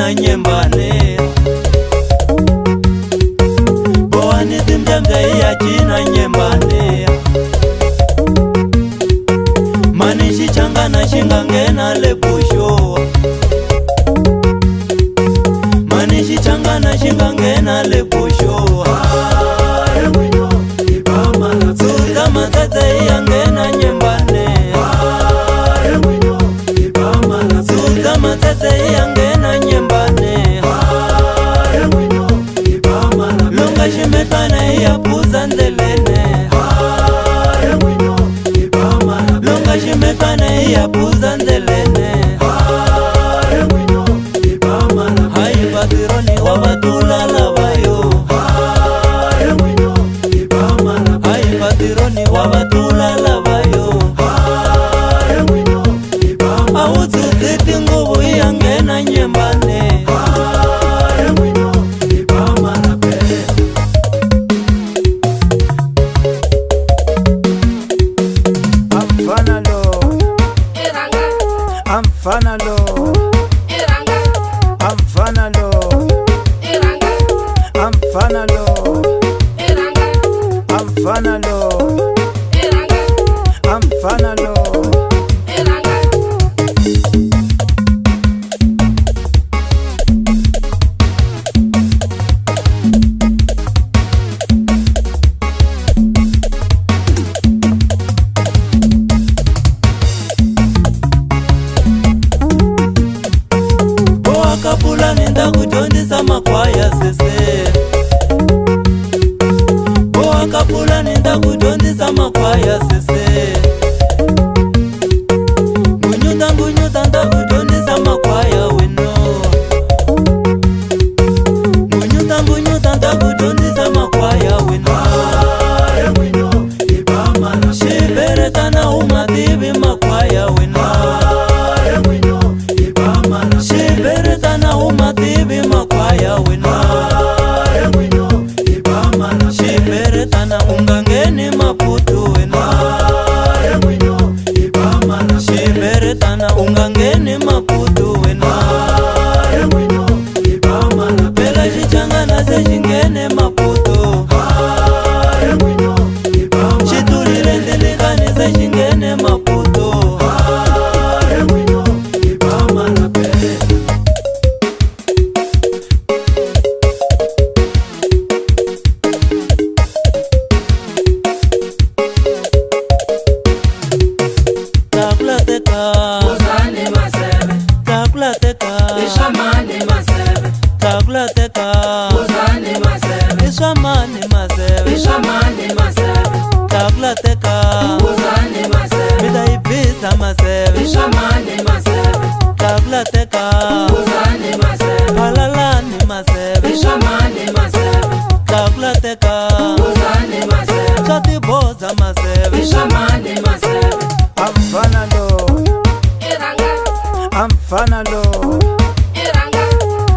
ngena nyembane boani timjambe ya china nyembane manishi changana shinga ngena lepusho manishi changana shinga ngena lepusho Zuza matete ya ngena nyembane Zuza matete ya ngena nyembane Lunga shimekane ya puza ndelene Lunga shimekane ya puza ndelene Hai patironi wa batula labayo Hai patironi wa batula labayo Awuzuziti nguvu ya ngena nyembane Amfanalo Amfanalo Amfanalo Amfanalo Amfanalo Kapula nenda kujondisa makwaya sese Boa kapula nenda kujondisa makwaya sese Ngunyuta nda kujondisa makwaya weno Ngunyuta nda kujondisa makwaya weno Shiberetana umatibi makwaya weno Shiberetana umatibi makwaya weno Shiberetana ungangeni maputu weno Shiberetana ungangeni maputu weno Pela shichangana se shingene maputu Shitulile ndilikani se shingene maputu Amfanalo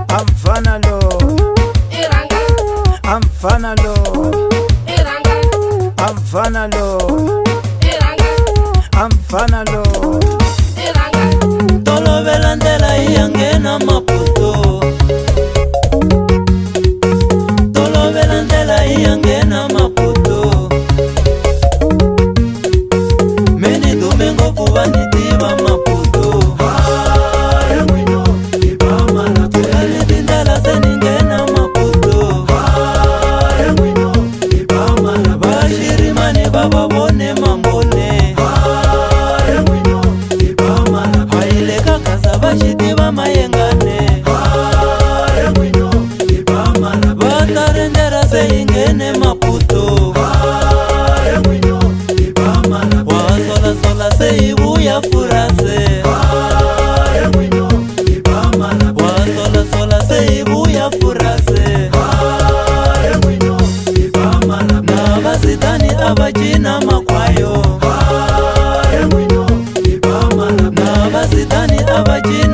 Amfanalo Amfanalo Amfanalo Amfanalo Tolo belandela yangena maputo Tolo belandela yangena maputo Meni domengo kubani tiba maputo Tulalitindala seningena maputo Bashirimani baba bone mambone Haileka kaza bashitiba mayengane Batarendera seingene maputo Wasola sola seibu ya furase Wasola sola seibu ya furase Na basitani abajina makwayo Na basitani abajina